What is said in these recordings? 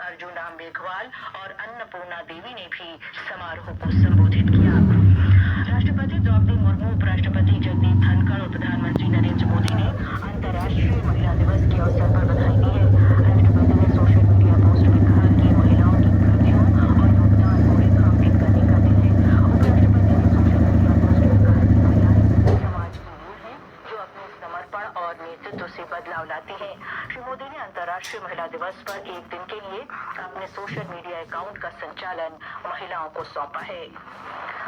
अर्जुन राम मेघवाल और अन्नपूर्णा देवी ने भी समारोह को संबोधित किया। राष्ट्रपति द्रौपदी मुर्मू, उपराष्ट्रपति जगदीप धनखड़ और प्रधानमंत्री नरेंद्र मोदी ने अंतर्राष्ट्रीय महिला दिवस के अवसर पर बधाई दी है। राष्ट्रपति ने सोशल मीडिया पोस्ट में कहा कि महिलाओं की उपलब्धियों और योगदान को रेखांकित करने का दिन है। उपराष्ट्रपति ने सोशल मीडिया पोस्ट में कहा कि महिलाएं समाज की रीढ़ हैं जो अपने समर्पण और नेतृत्व से बदलाव लाती हैं। श्री मोदी ने अंतर्राष्ट्रीय महिला दिवस पर एक दिन के लिए अपने सोशल मीडिया अकाउंट का संचालन महिलाओं को सौंपा है।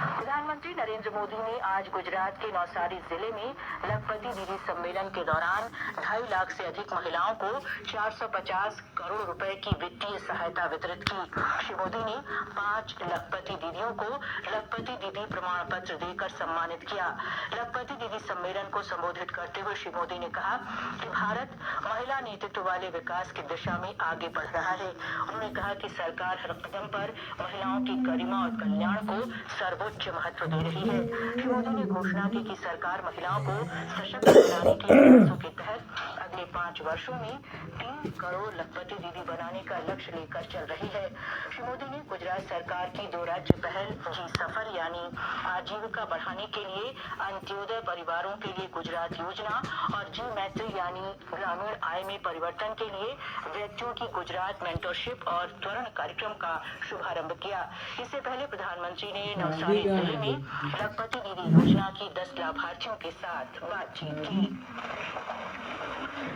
प्रधानमंत्री नरेंद्र मोदी ने आज गुजरात के नवसारी जिले में लखपति दीदी सम्मेलन के दौरान 2.5 लाख से अधिक महिलाओं को 450 करोड़ रुपए की वित्तीय सहायता वितरित की। श्री मोदी ने 5 लखपति दीदियों को लखपति दीदी प्रमाण पत्र देकर सम्मानित किया। लखपति दीदी सम्मेलन को संबोधित करते हुए श्री मोदी ने कहा कि भारत महिला नेतृत्व वाले विकास की दिशा में आगे बढ़ रहा है। उन्होंने कहा कि सरकार हर कदम पर महिलाओं की गरिमा और कल्याण को सर्वोच्च महत्व दे रही है। श्री मोदी ने घोषणा की कि सरकार महिलाओं को सशक्त बनाने के प्रयासों के तहत अगले 5 वर्षों में 3 करोड़ लखपति दीदी बनाने का लक्ष्य लेकर चल रही है। श्री मोदी ने गुजरात सरकार की 2 राज्य पहल जी सफर यानी आजीविका बढ़ाने के लिए अंत्योदय परिवारों के लिए गुजरात योजना और जी मैत्री यानी ग्रामीण आय में परिवर्तन के लिए व्यक्तियों की गुजरात मेंटरशिप और त्वरण कार्यक्रम का शुभारंभ किया। इससे पहले प्रधानमंत्री ने नवसारी जिले में लखपति दीदी योजना की 10 लाभार्थियों के साथ बातचीत की।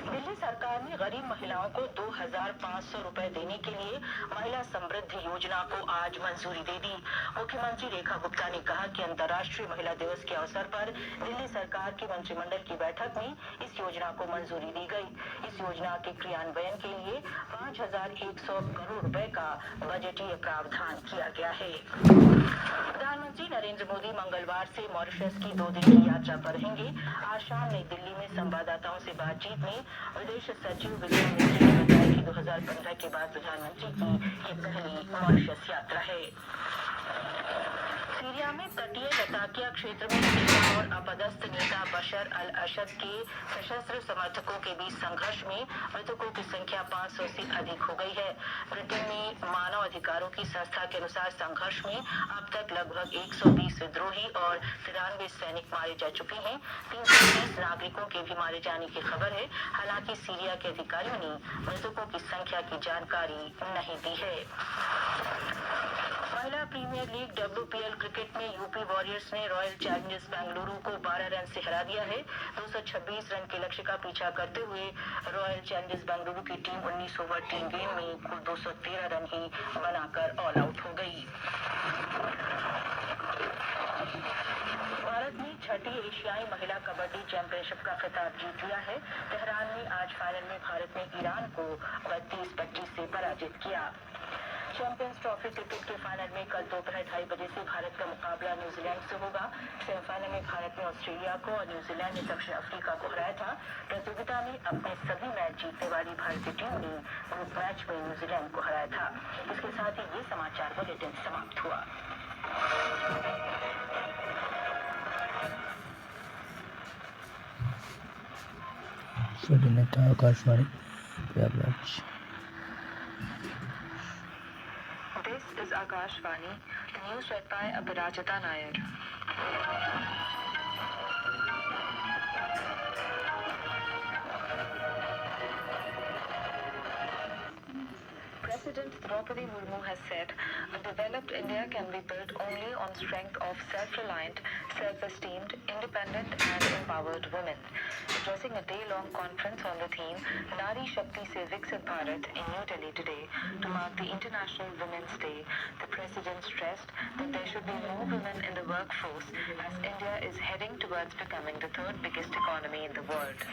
दिल्ली सरकार ने गरीब महिलाओं को 2,500 रुपए देने के लिए महिला समृद्धि योजना को आज मंजूरी दे दी। मुख्यमंत्री रेखा गुप्ता ने कहा कि अंतर्राष्ट्रीय महिला दिवस के अवसर पर दिल्ली सरकार की मंत्रिमंडल की बैठक में इस योजना को मंजूरी दी गई। इस योजना के क्रियान्वयन के लिए 5,100 करोड़ रुपए का बजटीय प्रावधान किया गया है। प्रधानमंत्री नरेंद्र मोदी मंगलवार से मॉरिशस की 2 दिन की यात्रा पर रहेंगे। आज शाम नई दिल्ली में संवाददाताओं से बातचीत में विदेश सचिव विक्रम मिश्री ने बताया कि 2015 के बाद प्रधानमंत्री की ये पहली मॉरिशस यात्रा है। सीरिया में तटीय लताकिया क्षेत्र में सेना और अपदस्थ नेता बशर अल असद के सशस्त्र समर्थकों के बीच संघर्ष में मृतकों की संख्या 500 से अधिक हो गई है। ब्रिटेन में मानव अधिकारों की संस्था के अनुसार संघर्ष में अब तक लगभग 120 विद्रोही और 93 सैनिक मारे जा चुके हैं। 330 नागरिकों के भी मारे जाने की खबर है। हालांकि सीरिया के अधिकारियों ने मृतकों की संख्या की जानकारी नहीं दी है। महिला प्रीमियर लीग WPL क्रिकेट में यूपी वॉरियर्स ने रॉयल चैलेंजर्स बेंगलुरु को 12 रन से हरा दिया है। 226 रन के लक्ष्य का पीछा करते हुए रॉयल चैलेंजर्स बेंगलुरु की टीम 19 ओवर 3 गेंद में कुल 213 रन ही बनाकर ऑल आउट हो गई। भारत ने 6ठी एशियाई महिला कबड्डी चैंपियनशिप का खिताब जीत लिया है। तेहरान में आज फाइनल में भारत ने ईरान को 32-25 से पराजित किया। चैंपियंस ट्रॉफी क्रिकेट के फाइनल में कल दोपहर 2:30 बजे से भारत का मुकाबला न्यूजीलैंड से होगा। सेमीफाइनल में भारत ने ऑस्ट्रेलिया को और न्यूजीलैंड ने दक्षिण अफ्रीका को हराया था। प्रतियोगिता में अपने सभी मैच जीतने वाली भारतीय टीम ने ग्रुप मैच में न्यूजीलैंड को हराया था। इसके साथ ही ये समाचार बुलेटिन समाप्त हुआ। Akashvani Prayagraj. This is Akashvani, news read by Abhirajita Nair. President Draupadi Murmu has said, "A developed India can be built only on strength of self-reliant, self-esteemed, independent and empowered women." Addressing a day-long conference on the theme Nari Shakti Se Viksit Bharat in New Delhi today to mark the International Women's Day, the President stressed that there should be more women in the workforce as India is heading towards becoming the third biggest economy in the world.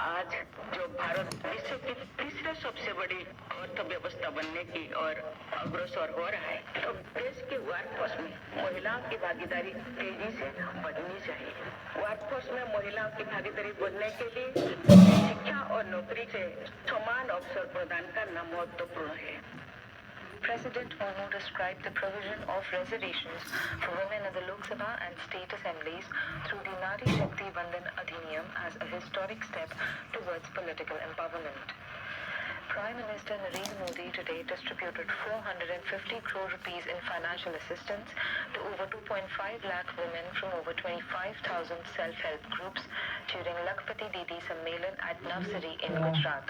आज जो भारत विश्व की तीसरे सबसे बड़ी अर्थव्यवस्था बनने की और अग्रसर हो रहा है, तो देश के वर्कफोर्स में महिलाओं की भागीदारी तेजी से बढ़नी चाहिए। वर्कफोर्स में महिलाओं की भागीदारी बढ़ने के लिए शिक्षा और नौकरी से समान अवसर प्रदान करना महत्वपूर्ण है। President Murmu described the provision of reservations for women in the Lok Sabha and state assemblies through the Nari Shakti Vandan Adhiniyam as a historic step towards political empowerment. Prime Minister Narendra Modi today distributed distributed 450 crore rupees in financial assistance to over 2.5 lakh women from over 25,000 self-help groups during Lakhpati Didi Sammelan at Navsari in Gujarat.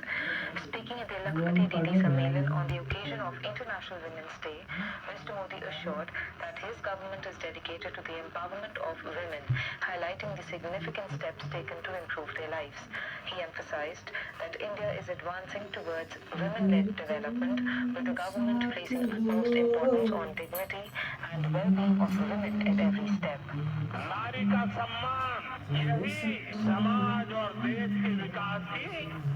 Speaking at the Lakhpati Didi Sammelan on the occasion of International Women's Day, Mr. Modi assured that his government is dedicated to the empowerment of women, highlighting the significant steps taken to improve their lives. He emphasized that India is advancing towards women-led development, with the government placing utmost importance on dignity and well-being of women at every step. नारी का सम्मान यही समाज और देश के विकास की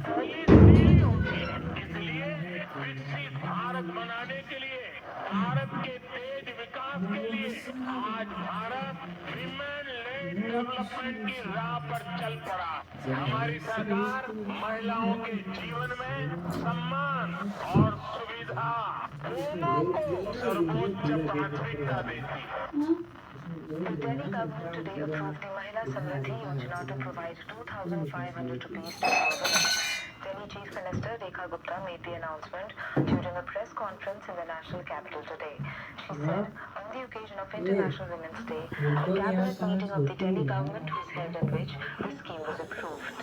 पहली सीढ़ी होती है। इसलिए विकसित भारत बनाने के लिए, भारत के तेज विकास के लिए आज भारत विमेन लेड डेवलपमेंट की राह पर चल पड़ा। हमारी सरकार महिलाओं के जीवन में सम्मान और सुविधा दोनों को सर्वोच्च प्राथमिकता देती है। The Delhi government today approved the Mahila Samriddhi Yojana to provide 2,500 rupees to all women. Delhi Chief Minister Rekha Gupta made the announcement during a press conference in the national capital today. She said, on the occasion of International Women's Day, a cabinet meeting of the Delhi government was held in which the scheme was approved.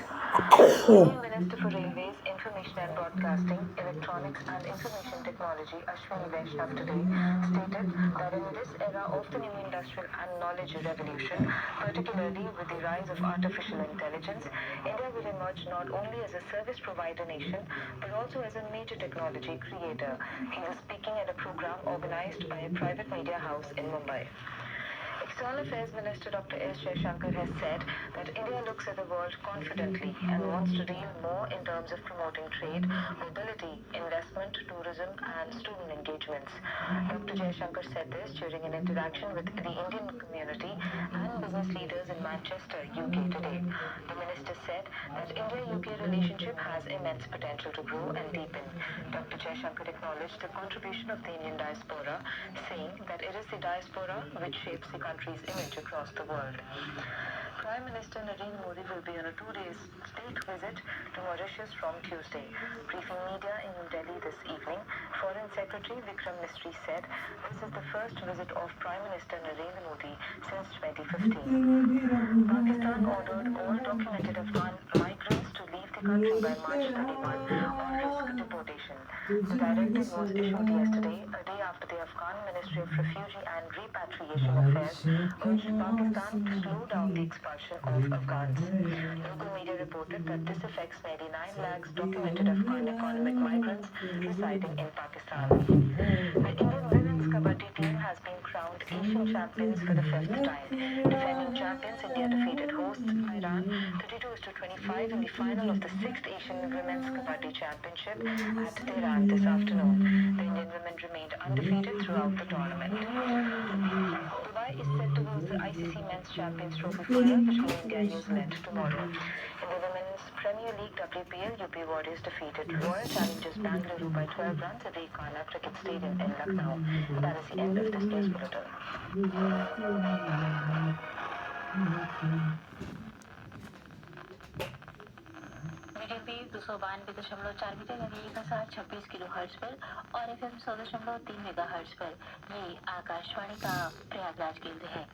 Union Minister for Railways, Information and Broadcasting, Electronics and Information Technology Ashwini Vaishnav today stated that in this era of the new industrial and knowledge revolution, particularly with the rise of artificial intelligence, India will emerge not only as a service provider nation but also as a major technology creator. He was speaking at a program organized by a private media house in Mumbai. External Affairs Minister Dr. S. Jaishankar has said that India looks at the world confidently and wants to deal more in terms of promoting trade, mobility, investment, tourism and student engagements. Dr. Jaishankar said this during an interaction with the Indian community and business leaders in Manchester, UK today. The minister said that India-UK relationship has immense potential to grow and deepen. Dr. Jaishankar acknowledged the contribution of the Indian diaspora, saying that it is the diaspora which shapes the country's image across the world. Prime Minister Narendra Modi will be on a 2-day state visit to Mauritius from Tuesday. Briefing media in New Delhi this evening, Foreign Secretary Vikram Misri said this is the first visit of Prime Minister Narendra Modi since 2015. Pakistan ordered all documented Afghan migrants to leave the country by March 31 on risk deportation. The directive was issued yesterday, a day after the Afghan Ministry of Refugee and Repatriation Affairs urged Pakistan to slow down the expulsion of Afghans. Local media reported that this affects nearly 9 lakhs documented Afghan economic migrants residing in Pakistan. The Indian women's kabaddi team has been crowned Asian champions for the 5th time. Defending champions India defeated hosts Iran 32-25 in the final of the 6th Asian Women's Kabaddi Championship at Tehran this afternoon. The Indian women remained undefeated throughout the tournament. Dubai is set to host the ICC Men's Champions Trophy final between India and New Zealand tomorrow. In the Women's Premier League WPL, UP Warriors defeated Royal Challengers Bangalore by 12 runs at the Ekana Cricket Stadium in Lucknow. That is the end of this news bulletin. BDP 292.4 metre यानी 1026 kilo hertz पर और FM 100.3 megahertz पर ये आकाशवाणी का प्रयागराज केंद्र है।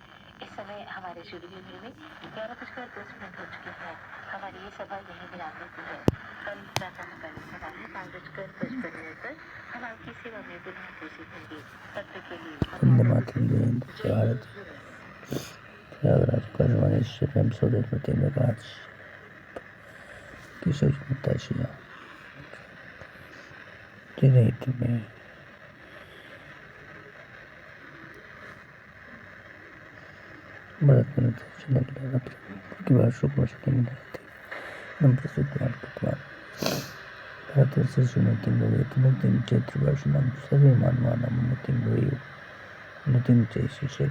इस समय हमारे स्टूडियो में 11:10 हो चुके हैं। हमारी ये सभा यहीं विराम लेती है। कल प्रातः हमारी सभा में 5:55 पर हम आपकी सेवा में पुनः उपस्थित होंगे। तब तक के लिए वंदे मातरम, जय हिंद, जय भारत। प्रयागराज आकाशवाणी FM 100.3 मेगाहर्ट्ज की सूचना जनहित में भारत में की बात शुक्र भारतवर्ष सुनतिं चैत्रवर्षणं सर्वे मानवानां उन्नतिं भवेयुः उन्नतिं च शिष्यः